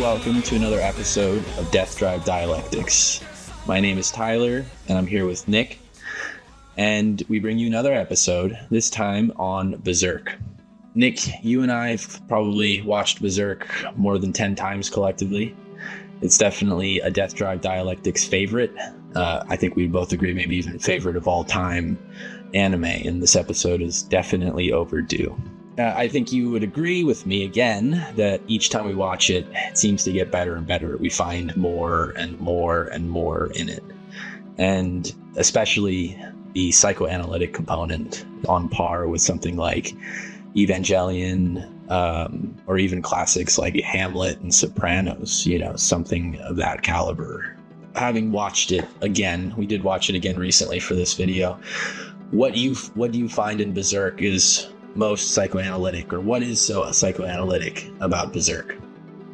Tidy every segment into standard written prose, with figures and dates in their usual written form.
welcome to another episode of Death Drive Dialectics. My name is Tyler, and I'm here with Nick, and we bring you another episode, this time on Berserk. Nick, you and I have probably watched Berserk more than 10 times collectively. It's definitely a Death Drive Dialectics favorite. I think we both agree, maybe even favorite of all time anime, and this episode is definitely overdue. I think you would agree with me again that each time we watch it, it seems to get better and better. We find more and more and more in it. And especially the psychoanalytic component on par with something like Evangelion, or even classics like Hamlet and Sopranos, something of that caliber. Having watched it again, we did watch it again recently for this video. What do you find in Berserk is most psychoanalytic, or what is so psychoanalytic about Berserk?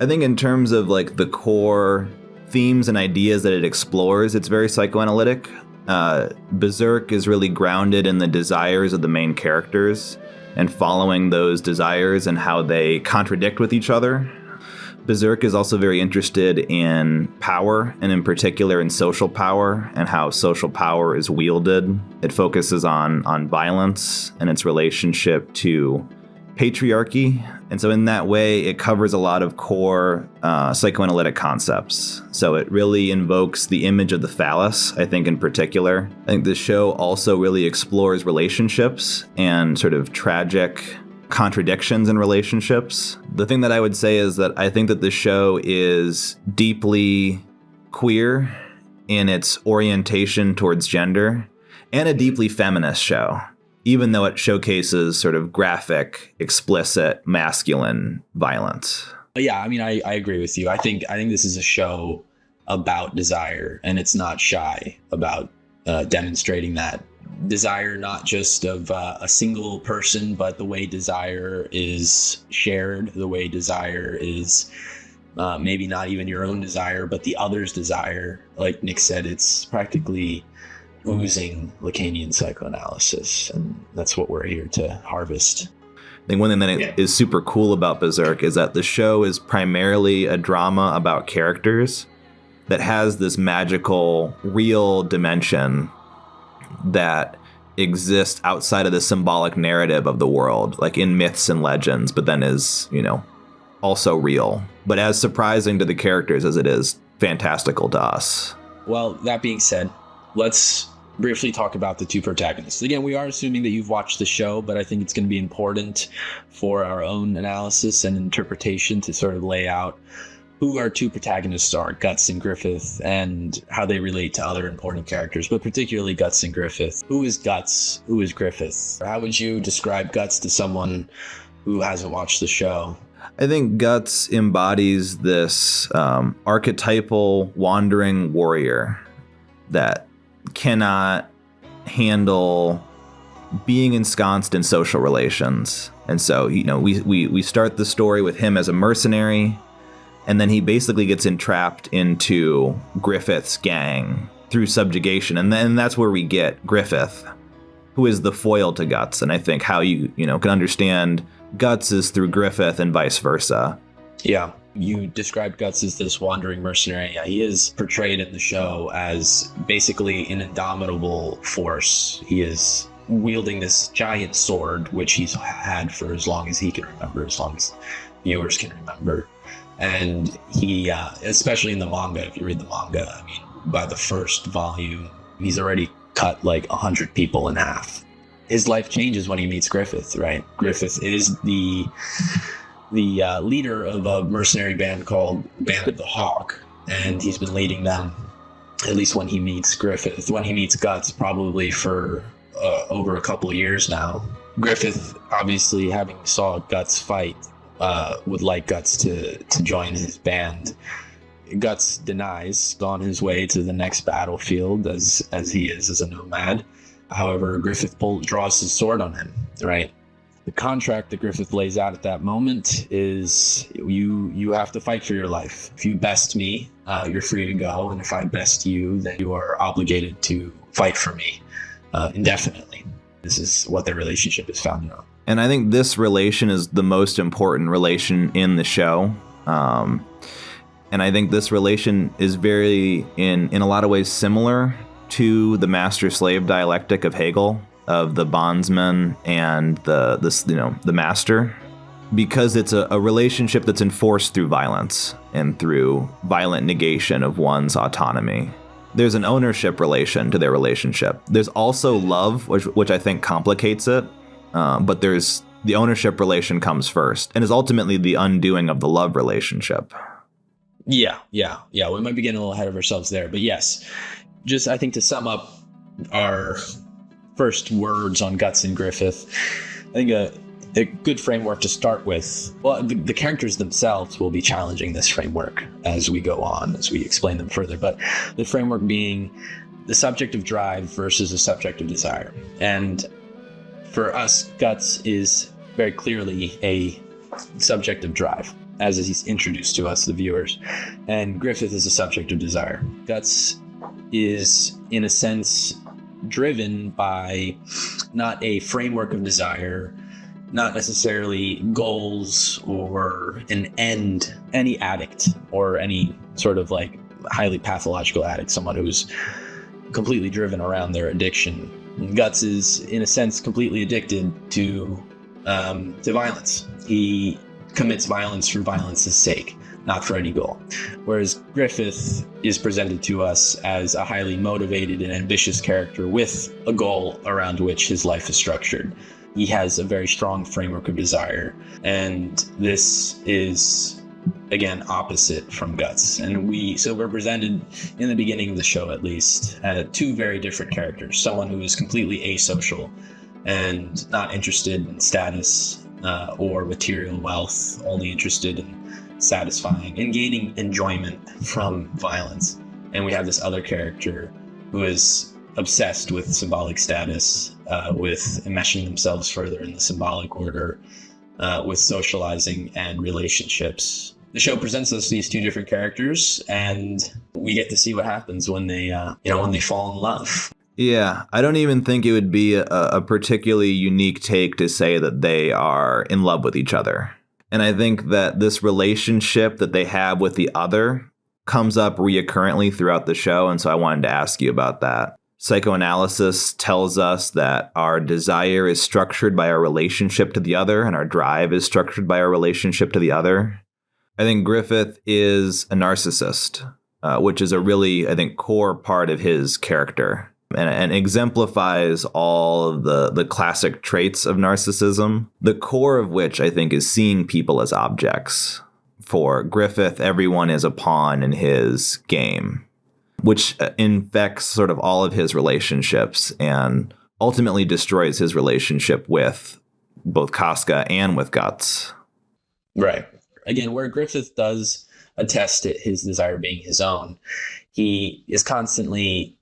I think in terms of like the core themes and ideas that it explores, it's very psychoanalytic. Berserk is really grounded in the desires of the main characters and following those desires and how they contradict with each other. Berserk is also very interested in power, and in particular in social power and how social power is wielded. It focuses on violence and its relationship to patriarchy. And so in that way, it covers a lot of core psychoanalytic concepts. So it really invokes the image of the phallus, I think, in particular. I think the show also really explores relationships and sort of tragic contradictions in relationships. The thing that I would say is that I think that the show is deeply queer in its orientation towards gender, and a deeply feminist show, even though it showcases sort of graphic, explicit, masculine violence. Yeah, I mean, I agree with you. I think this is a show about desire, and it's not shy about demonstrating that desire, not just of a single person, but the way desire is shared, the way desire is maybe not even your own desire, but the other's desire. Like Nick said, it's practically oozing Lacanian psychoanalysis, and that's what we're here to harvest. I think one thing that is super cool about Berserk is that the show is primarily a drama about characters that has this magical, real dimension that exists outside of the symbolic narrative of the world, like in myths and legends, but then is, also real. But as surprising to the characters as it is fantastical to us. Well, that being said, let's briefly talk about the two protagonists. Again, we are assuming that you've watched the show, but I think it's going to be important for our own analysis and interpretation to sort of lay out who our two protagonists are, Guts and Griffith, and how they relate to other important characters, but particularly Guts and Griffith. Who is Guts? Who is Griffith? How would you describe Guts to someone who hasn't watched the show? I think Guts embodies this archetypal wandering warrior that cannot handle being ensconced in social relations. And so, we start the story with him as a mercenary, and then he basically gets entrapped into Griffith's gang through subjugation. And then that's where we get Griffith, who is the foil to Guts. And I think how you can understand Guts is through Griffith and vice versa. Yeah. You described Guts as this wandering mercenary. Yeah, he is portrayed in the show as basically an indomitable force. He is wielding this giant sword, which he's had for as long as he can remember, as long as viewers can remember. And he, especially in the manga, if you read the manga, I mean, by the first volume, he's already cut like 100 people in half. His life changes when he meets Griffith, right? Griffith is the leader of a mercenary band called Band of the Hawk, and he's been leading them, at least when he meets Griffith. When he meets Guts, probably for over a couple of years now. Griffith, obviously, having saw Guts fight, would like Guts to join his band. Guts denies, on his way to the next battlefield as he is as a nomad. However, Griffith draws his sword on him, right? The contract that Griffith lays out at that moment is you have to fight for your life. If you best me, you're free to go. And if I best you, then you are obligated to fight for me indefinitely. This is what their relationship is founded on. And I think this relation is the most important relation in the show. And I think this relation is very, in a lot of ways, similar to the master-slave dialectic of Hegel, of the bondsman and the master, because it's a relationship that's enforced through violence and through violent negation of one's autonomy. There's an ownership relation to their relationship. There's also love, which I think complicates it, but there's the ownership relation comes first and is ultimately the undoing of the love relationship. Yeah. We might be getting a little ahead of ourselves there, but yes, just I think to sum up our first words on Guts and Griffith, I think a good framework to start with. Well, the characters themselves will be challenging this framework as we go on, as we explain them further. But the framework being the subject of drive versus the subject of desire. And for us, Guts is very clearly a subject of drive, as he's introduced to us, the viewers. And Griffith is a subject of desire. Guts is, in a sense, driven by not a framework of desire, not necessarily goals or an end. Any addict or any sort of like highly pathological addict, someone who's completely driven around their addiction. Guts is, in a sense, completely addicted to violence. He commits violence for violence's sake, not for any goal. Whereas Griffith is presented to us as a highly motivated and ambitious character with a goal around which his life is structured. He has a very strong framework of desire, and this is, again, opposite from Guts. And we're presented in the beginning of the show, at least, two very different characters. Someone who is completely asocial and not interested in status or material wealth, only interested in satisfying and gaining enjoyment from violence. And we have this other character who is obsessed with symbolic status, with enmeshing themselves further in the symbolic order, with socializing and relationships. The show presents us these two different characters, and we get to see what happens when they fall in love. Yeah, I don't even think it would be a particularly unique take to say that they are in love with each other. And I think that this relationship that they have with the other comes up reoccurrently throughout the show, and so I wanted to ask you about that. Psychoanalysis tells us that our desire is structured by our relationship to the other, and our drive is structured by our relationship to the other. I think Griffith is a narcissist, which is a really, I think, core part of his character. And exemplifies all of the classic traits of narcissism, the core of which I think is seeing people as objects. For Griffith, everyone is a pawn in his game, which infects sort of all of his relationships and ultimately destroys his relationship with both Casca and with Guts. Right. Again, where Griffith does attest to his desire being his own, he is constantly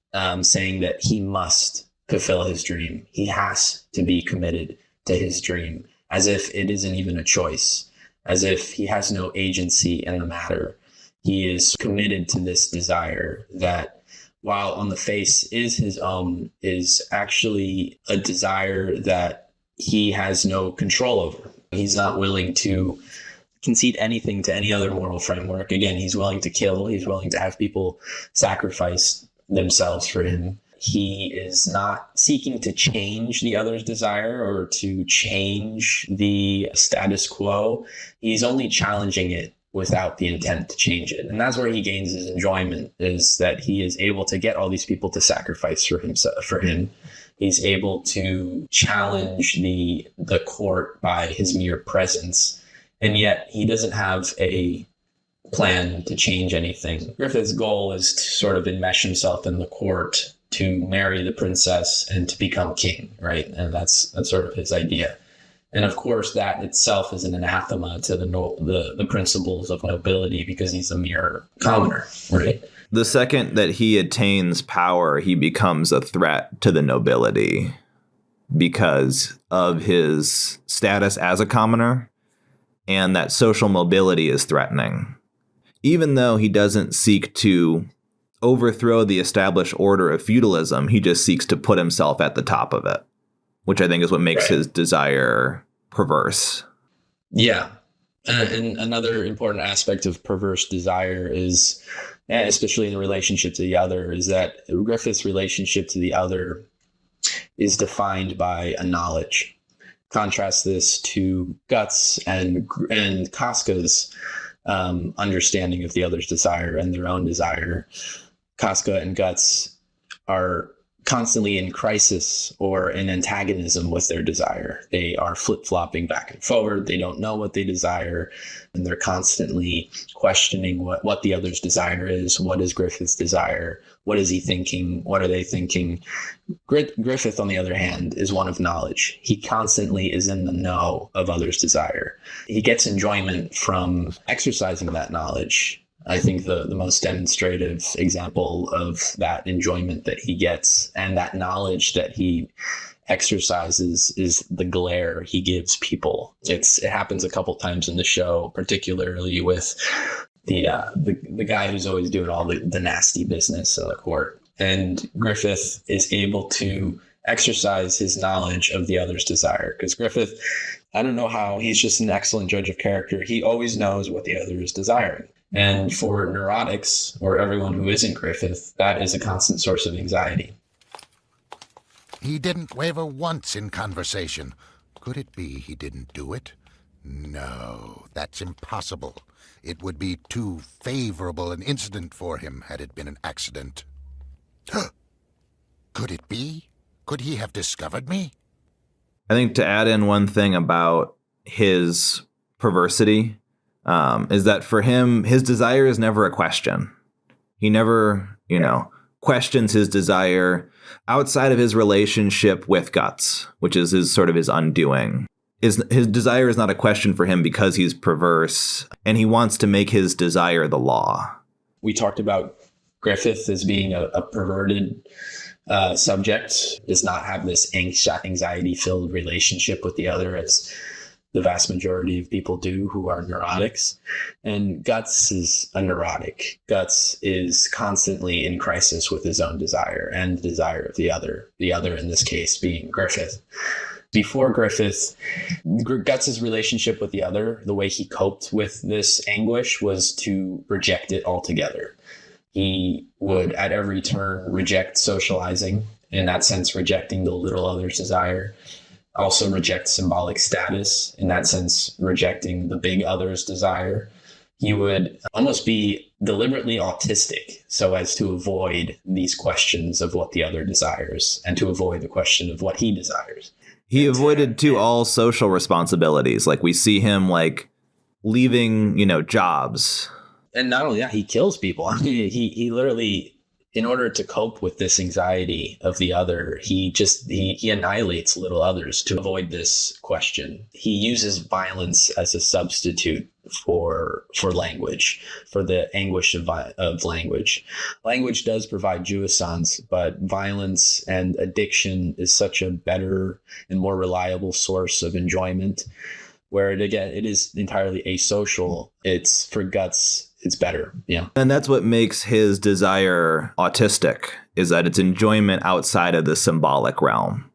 saying that he must fulfill his dream. He has to be committed to his dream, as if it isn't even a choice, as if he has no agency in the matter. He is committed to this desire that, while on the face is his own, is actually a desire that he has no control over. He's not willing to concede anything to any other moral framework. Again, he's willing to kill. He's willing to have people sacrifice themselves for him. He is not seeking to change the other's desire or to change the status quo. He's only challenging it without the intent to change it. And that's where he gains his enjoyment, is that he is able to get all these people to sacrifice for him. He's able to challenge the court by his mere presence. And yet he doesn't have a plan to change anything. Griffith's goal is to sort of enmesh himself in the court, to marry the princess and to become king, right? And that's sort of his idea. And of course, that itself is an anathema to the principles of nobility, because he's a mere commoner, right? The second that he attains power, he becomes a threat to the nobility because of his status as a commoner, and that social mobility is threatening. Even though he doesn't seek to overthrow the established order of feudalism, he just seeks to put himself at the top of it, which I think is what makes his desire perverse. Yeah. And another important aspect of perverse desire is, especially in relationship to the other, is that Griffith's relationship to the other is defined by a knowledge. Contrast this to Guts and Casca's understanding of the other's desire and their own desire. Casca and Guts are constantly in crisis or in antagonism with their desire. They are flip-flopping back and forward. They don't know what they desire, and they're constantly questioning what the other's desire is. What is Griffith's desire? What is he thinking? What are they thinking? Griffith, on the other hand, is one of knowledge. He constantly is in the know of others' desire. He gets enjoyment from exercising that knowledge. I think the most demonstrative example of that enjoyment that he gets and that knowledge that he exercises is the glare he gives people. It happens a couple times in the show, particularly with the guy who's always doing all the nasty business in the court. And Griffith is able to exercise his knowledge of the other's desire, because Griffith, I don't know how, he's just an excellent judge of character. He always knows what the other is desiring. And for neurotics, or everyone who isn't Griffith, that is a constant source of anxiety. He didn't waver once in conversation. Could it be he didn't do it? No, that's impossible. It would be too favorable an incident for him had it been an accident. Could it be? Could he have discovered me? I think to add in one thing about his perversity, is that for him, his desire is never a question. He never, questions his desire outside of his relationship with Guts, which is his undoing. His desire is not a question for him because he's perverse, and he wants to make his desire the law. We talked about Griffith as being a perverted subject, does not have this anxiety-filled relationship with the other, as the vast majority of people do who are neurotics. And Guts is a neurotic. Guts is constantly in crisis with his own desire and the desire of the other in this case being Griffith. Before Griffith, Guts's relationship with the other, the way he coped with this anguish was to reject it altogether. He would at every turn reject socializing, in that sense rejecting the little other's desire. Also reject symbolic status, in that sense rejecting the big other's desire. He would almost be deliberately autistic so as to avoid these questions of what the other desires and to avoid the question of what he desires. He avoided too all social responsibilities. Like we see him leaving, jobs. And not only that, he kills people. I mean, he literally, in order to cope with this anxiety of the other, he annihilates little others to avoid this question. He uses violence as a substitute for language, for the anguish of language. Language does provode jouissance, but violence and addiction is such a better and more reliable source of enjoyment, where it is entirely asocial. It's for Guts. It's better. Yeah. And that's what makes his desire autistic, is that it's enjoyment outside of the symbolic realm.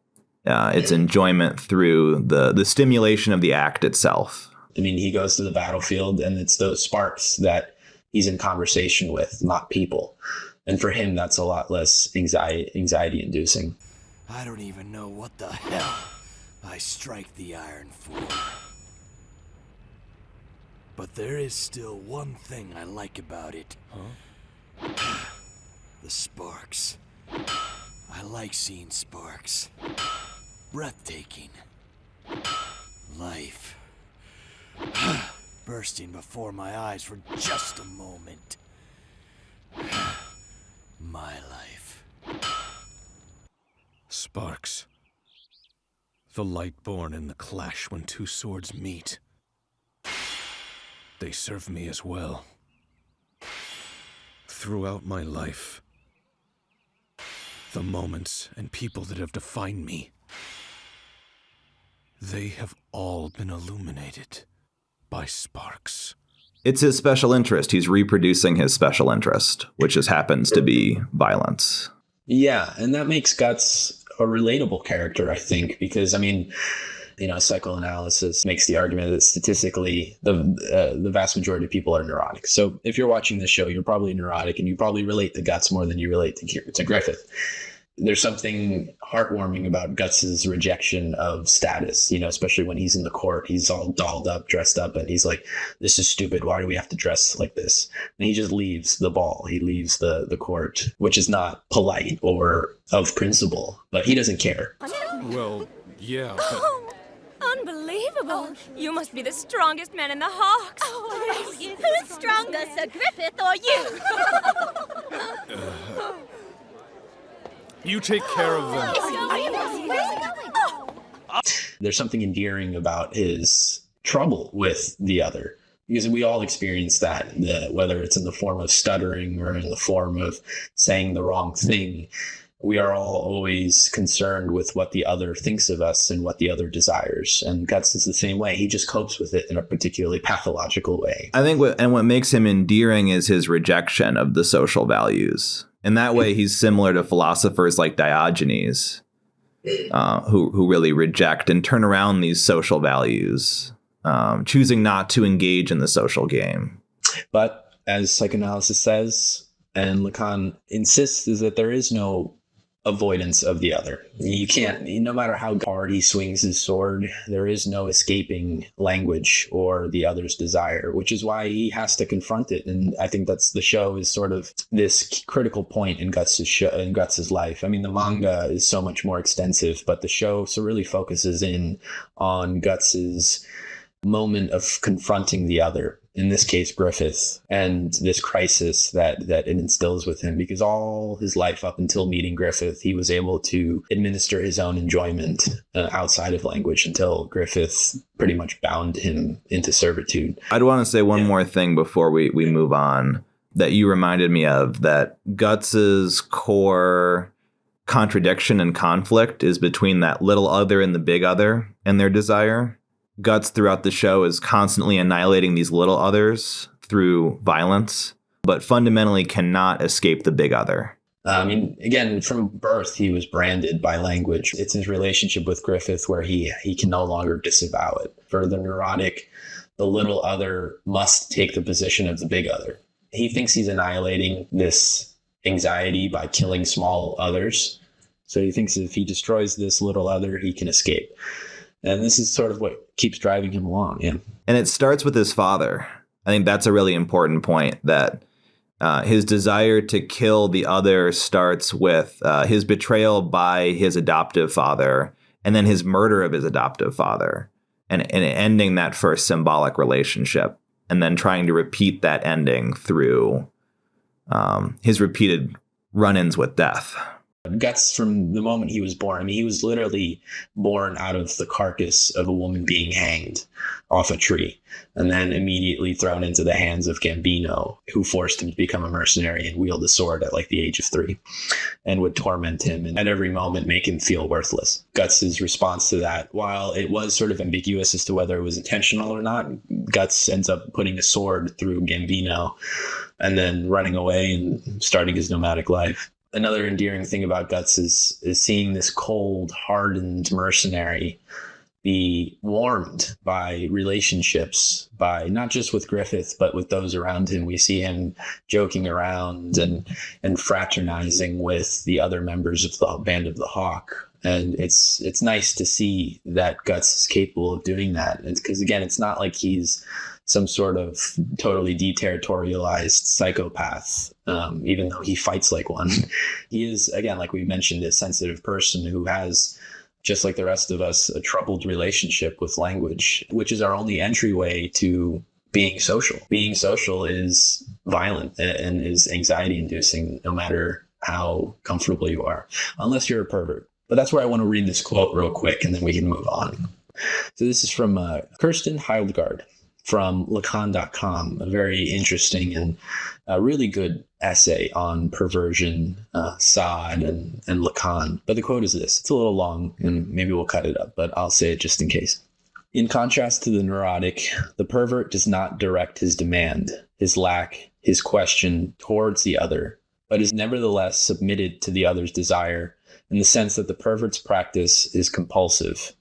It's enjoyment through the stimulation of the act itself. I mean, he goes to the battlefield and it's those sparks that he's in conversation with, not people. And for him, that's a lot less anxiety inducing. I don't even know what the hell I strike the iron for. But there is still one thing I like about it. Huh? The sparks. I like seeing sparks. Breathtaking. Life. Bursting before my eyes for just a moment. My life. Sparks. The light born in the clash when two swords meet. They serve me as well. Throughout my life, the moments and people that have defined me, they have all been illuminated by sparks. It's his special interest. He's reproducing his special interest, which just happens to be violence. Yeah, and that makes Guts a relatable character, I think, because, I mean, Psychoanalysis makes the argument that statistically the vast majority of people are neurotic. So if you're watching this show, you're probably neurotic, and you probably relate to Guts more than you relate to Griffith. There's something heartwarming about Guts's rejection of status, especially when he's in the court. He's all dolled up, dressed up, and he's like, this is stupid. Why do we have to dress like this? And he just leaves the ball. He leaves the court, which is not polite or of principle, but he doesn't care. Well, yeah, but... Oh, unbelievable. You must be the strongest man in the Hawks. Who's stronger, Sir Griffith or you? You take care of them. There's something endearing about his trouble with the other, because we all experience that, whether it's in the form of stuttering or in the form of saying the wrong thing. We are all always concerned with what the other thinks of us and what the other desires. And Guts is the same way. He just copes with it in a particularly pathological way. I think what makes him endearing is his rejection of the social values. In that way, he's similar to philosophers like Diogenes, who really reject and turn around these social values, choosing not to engage in the social game. But as psychoanalysis says, and Lacan insists, is that there is no avoidance of the other. You can't, no matter how hard he swings his sword, there is no escaping language or the other's desire, which is why he has to confront it. And I think that's the show is sort of this critical point in Guts's life. I mean, the manga is so much more extensive, but the show so really focuses in on Guts's moment of confronting the other, in this case Griffith, and this crisis that it instills with him, because all his life up until meeting Griffith, he was able to administer his own enjoyment outside of language until Griffith pretty much bound him into servitude. I'd want to say one more thing before we move on that you reminded me of, that Guts's core contradiction and conflict is between that little other and the big other and their desire. Guts throughout the show is constantly annihilating these little others through violence, but fundamentally cannot escape the big other. I mean, again, from birth, he was branded by language. It's his relationship with Griffith where he can no longer disavow it. For the neurotic, the little other must take the position of the big other. He thinks he's annihilating this anxiety by killing small others. So he thinks if he destroys this little other, he can escape. And this is sort of what keeps driving him along. Yeah. And it starts with his father. I think that's a really important point, that his desire to kill the other starts with his betrayal by his adoptive father, and then his murder of his adoptive father, and ending that first symbolic relationship, and then trying to repeat that ending through his repeated run-ins with death. Guts, from the moment he was born, I mean, he was literally born out of the carcass of a woman being hanged off a tree, and then immediately thrown into the hands of Gambino, who forced him to become a mercenary and wield a sword at like the age of 3, and would torment him and at every moment make him feel worthless. Guts's response to that, while it was sort of ambiguous as to whether it was intentional or not, Guts ends up putting a sword through Gambino and then running away and starting his nomadic life. Another endearing thing about Guts is seeing this cold, hardened mercenary be warmed by relationships, by not just with Griffith, but with those around him. We see him joking around and fraternizing with the other members of the band of the Hawk. And it's nice to see that Guts is capable of doing that. Because again, it's not like he's some sort of totally deterritorialized psychopath, even though he fights like one. He is, again, like we mentioned, a sensitive person who has, just like the rest of us, a troubled relationship with language, which is our only entryway to being social. Being social is violent and is anxiety-inducing, no matter how comfortable you are, unless you're a pervert. But that's where I want to read this quote real quick, and then we can move on. So this is from Kirsten Heildgaard from Lacan.com, a very interesting and really good essay on perversion, Sade, and Lacan. But the quote is this. It's a little long, and maybe we'll cut it up, but I'll say it just in case. In contrast to the neurotic, the pervert does not direct his demand, his lack, his question towards the other, but is nevertheless submitted to the other's desire, in the sense that the pervert's practice is compulsive.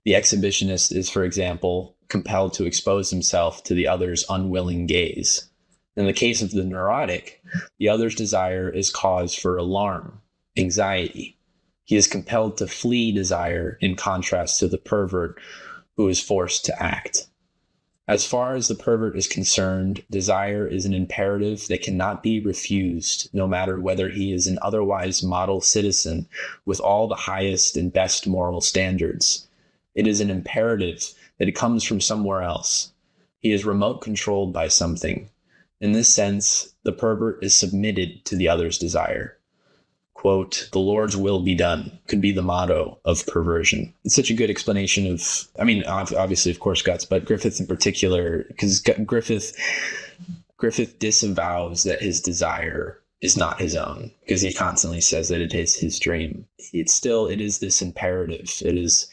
The exhibitionist is, for example, compelled to expose himself to the other's unwilling gaze. In the case of the neurotic, the other's desire is cause for alarm, anxiety. He is compelled to flee desire in contrast to the pervert who is forced to act. As far as the pervert is concerned, desire is an imperative that cannot be refused, no matter whether he is an otherwise model citizen with all the highest and best moral standards. It is an imperative that it comes from somewhere else. He is remote controlled by something. In this sense, the pervert is submitted to the other's desire. Quote, "The Lord's will be done" could be the motto of perversion. It's such a good explanation of, I mean, obviously, of course, Guts, but Griffith in particular, because Griffith disavows that his desire is not his own, because he constantly says that it is his dream. It is this imperative. It is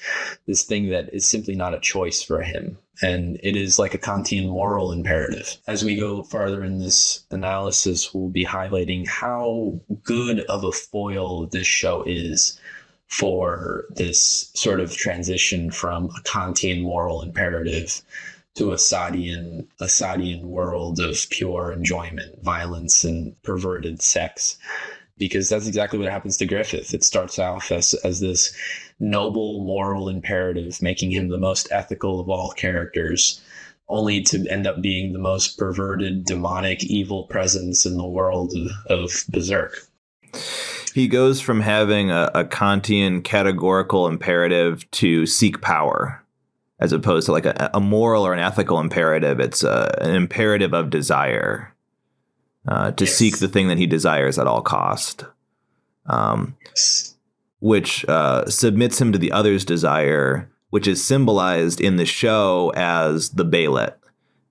this thing that is simply not a choice for him. And it is like a Kantian moral imperative. As we go farther in this analysis, we'll be highlighting how good of a foil this show is for this sort of transition from a Kantian moral imperative to a Sadian world of pure enjoyment, violence, and perverted sex. Because that's exactly what happens to Griffith. It starts off as this noble moral imperative, making him the most ethical of all characters, only to end up being the most perverted, demonic, evil presence in the world of Berserk. He goes from having a Kantian categorical imperative to seek power, as opposed to like a moral or an ethical imperative. It's an imperative of desire, to seek the thing that he desires at all cost, which submits him to the other's desire, which is symbolized in the show as the Bailet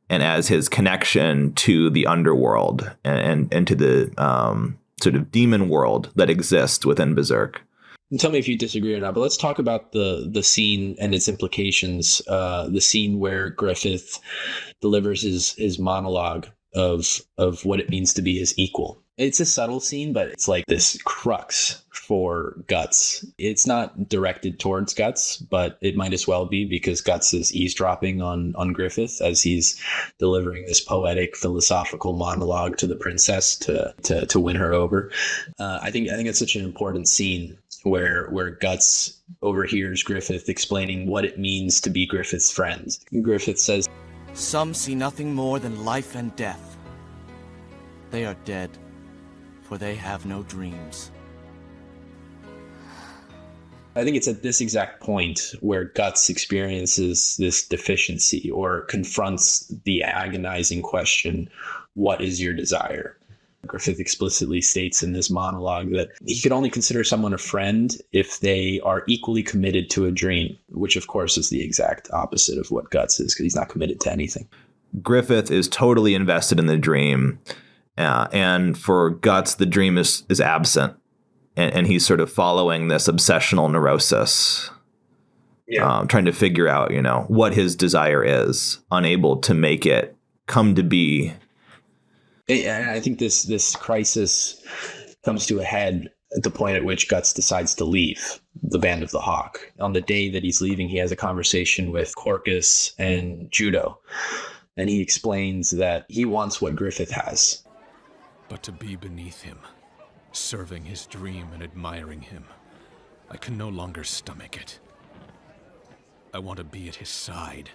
and as his connection to the underworld and to the sort of demon world that exists within Berserk. Tell me if you disagree or not, but let's talk about the scene and its implications. The scene where Griffith delivers his monologue of what it means to be his equal. It's a subtle scene, but it's like this crux for Guts. It's not directed towards Guts, but it might as well be, because Guts is eavesdropping on Griffith as he's delivering this poetic, philosophical monologue to the princess to win her over. I think it's such an important scene where Guts overhears Griffith explaining what it means to be Griffith's friend. Griffith says, "Some see nothing more than life and death. They are dead, for they have no dreams." I think it's at this exact point where Guts experiences this deficiency or confronts the agonizing question, what is your desire? Griffith explicitly states in this monologue that he could only consider someone a friend if they are equally committed to a dream, which of course is the exact opposite of what Guts is, because he's not committed to anything. Griffith is totally invested in the dream, and for Guts, the dream is absent, and he's sort of following this obsessional neurosis, trying to figure out, what his desire is, unable to make it come to be. And I think this crisis comes to a head at the point at which Guts decides to leave the Band of the Hawk. On the day that he's leaving, he has a conversation with Corcus and Judo, and he explains that he wants what Griffith has. But to be beneath him, serving his dream and admiring him, I can no longer stomach it. I want to be at his side,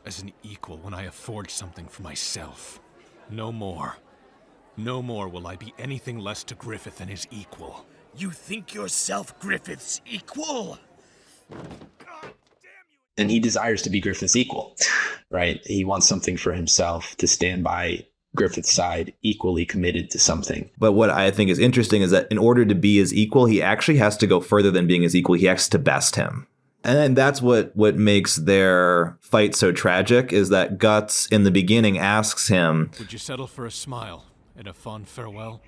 as an equal when I afford something for myself. No more. No more will I be anything less to Griffith than his equal. You think yourself Griffith's equal? And he desires to be Griffith's equal, right? He wants something for himself, to stand by Griffith's side, equally committed to something. But what I think is interesting is that in order to be his equal, he actually has to go further than being his equal. He has to best him. And that's what makes their fight so tragic, is that Guts in the beginning asks him, "Would you settle for a smile and a fond farewell?"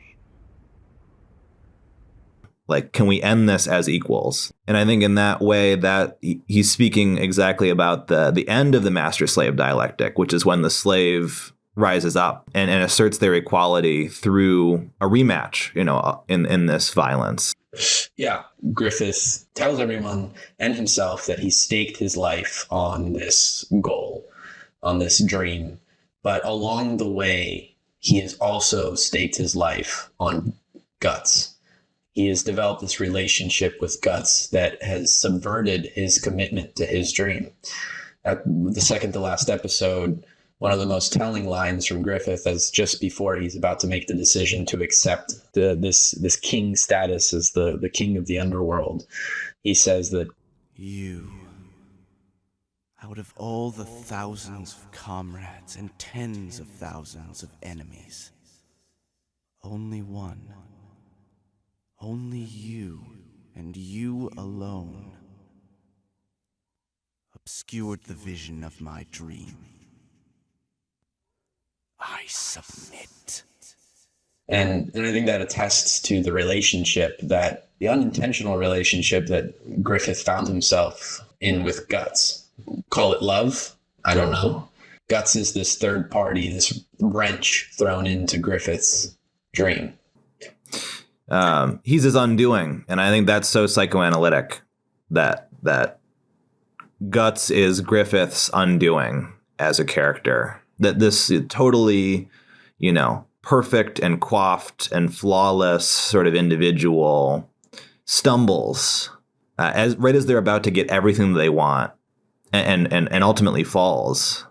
Like, can we end this as equals? And I think in that way that he's speaking exactly about the end of the master-slave dialectic, which is when the slave rises up and asserts their equality through a rematch, in this violence. Yeah, Griffith tells everyone and himself that he staked his life on this goal, on this dream. But along the way, he has also staked his life on Guts. He has developed this relationship with Guts that has subverted his commitment to his dream. At the second to last episode, one of the most telling lines from Griffith is just before he's about to make the decision to accept this king status as the king of the underworld. He says that, You, out of all the thousands of comrades and tens of thousands of enemies, only one, only you and you alone, obscured the vision of my dream. I submit. and I think that attests to the relationship, that the unintentional relationship that Griffith found himself in with Guts. Call it love? I don't know. Guts is this third party, this wrench thrown into Griffith's dream. He's his undoing, and I think that's so psychoanalytic that Guts is Griffith's undoing as a character. That this totally, perfect and coiffed and flawless sort of individual stumbles as they're about to get everything that they want, and ultimately falls.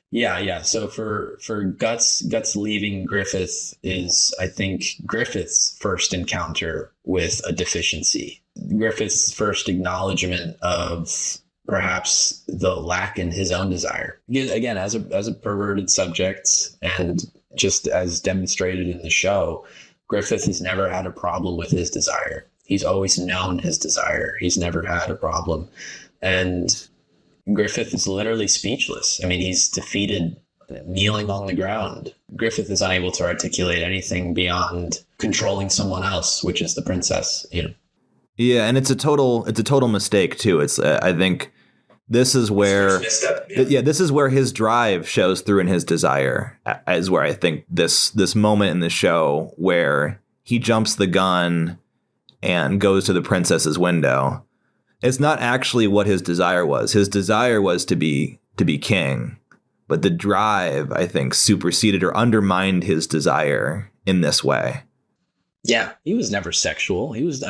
Yeah. So for Guts leaving Griffith is, I think, Griffith's first encounter with a deficiency. Griffith's first acknowledgement of perhaps the lack in his own desire. Again, as a perverted subject, and just as demonstrated in the show, Griffith has never had a problem with his desire. He's always known his desire. He's never had a problem. And Griffith is literally speechless. I mean, he's defeated, kneeling on the ground. Griffith is unable to articulate anything beyond controlling someone else, which is the princess. Yeah, and it's a total mistake too. It's I think this is where this is where his drive shows through in his desire. Is where I think this moment in the show where he jumps the gun and goes to the princess's window. It's not actually what his desire was. His desire was to be king, but the drive, I think, superseded or undermined his desire in this way. Yeah, he was never sexual. He was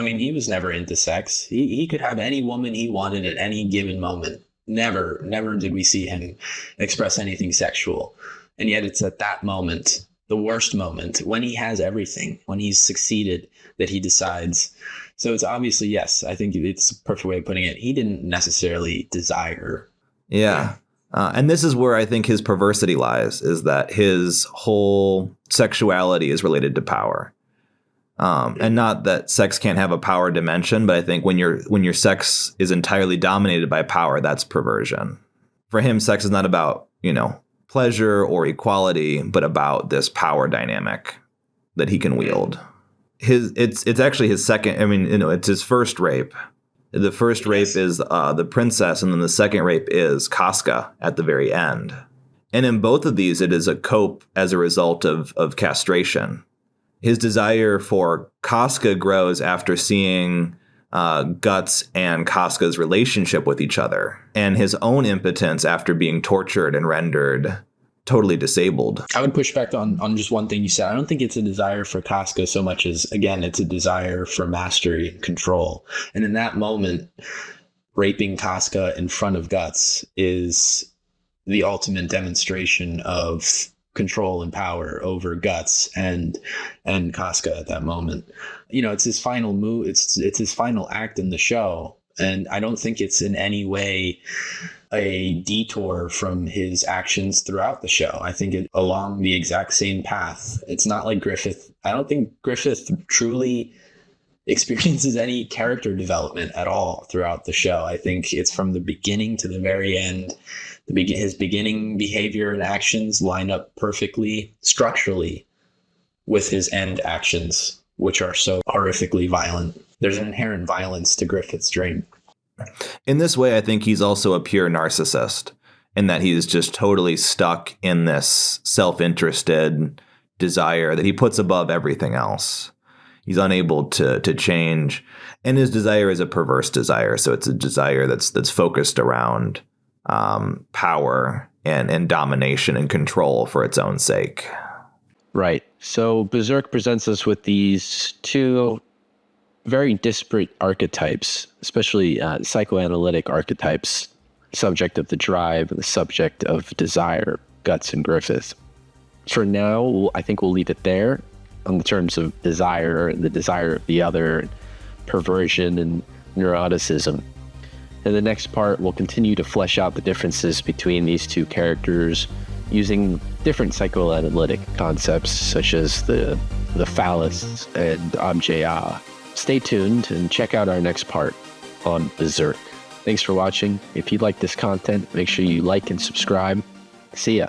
never into sex. He could have any woman he wanted at any given moment. Never did we see him express anything sexual. And yet it's at that moment, the worst moment, when he has everything, when he's succeeded, that he decides. So it's obviously, yes, I think it's a perfect way of putting it. He didn't necessarily desire. Yeah. And this is where I think his perversity lies, is that his whole sexuality is related to power. And not that sex can't have a power dimension, but I think when your sex is entirely dominated by power, that's perversion. For him, sex is not about, pleasure or equality, but about this power dynamic that he can wield. It's actually his second. It's his first rape. The first rape is the princess, and then the second rape is Casca at the very end. And in both of these, it is a cope as a result of castration. His desire for Casca grows after seeing Guts and Casca's relationship with each other, and his own impotence after being tortured and rendered totally disabled. I would push back on just one thing you said. I don't think it's a desire for Casca so much as, again, it's a desire for mastery and control. And in that moment, raping Casca in front of Guts is the ultimate demonstration of control and power over Guts and Casca at that moment. It's his final move. It's his final act in the show. And I don't think it's in any way a detour from his actions throughout the show. I think it along the exact same path. It's not like Griffith. I don't think Griffith truly experiences any character development at all throughout the show. I think it's from the beginning to the very end. His beginning behavior and actions line up perfectly structurally with his end actions, which are so horrifically violent. There's an inherent violence to Griffith's dream. In this way, I think he's also a pure narcissist, in that he's just totally stuck in this self-interested desire that he puts above everything else. He's unable to change. And his desire is a perverse desire. So it's a desire that's focused around power and domination and control for its own sake. Right. So Berserk presents us with these two very disparate archetypes, especially psychoanalytic archetypes, subject of the drive and the subject of desire, Guts and Griffith. For now, I think we'll leave it there on the terms of desire and the desire of the other, perversion and neuroticism. In the next part, we'll continue to flesh out the differences between these two characters using different psychoanalytic concepts such as the phallus and objet. Stay tuned and check out our next part on Berserk. Thanks for watching. If you like this content, make sure you like and subscribe. See ya.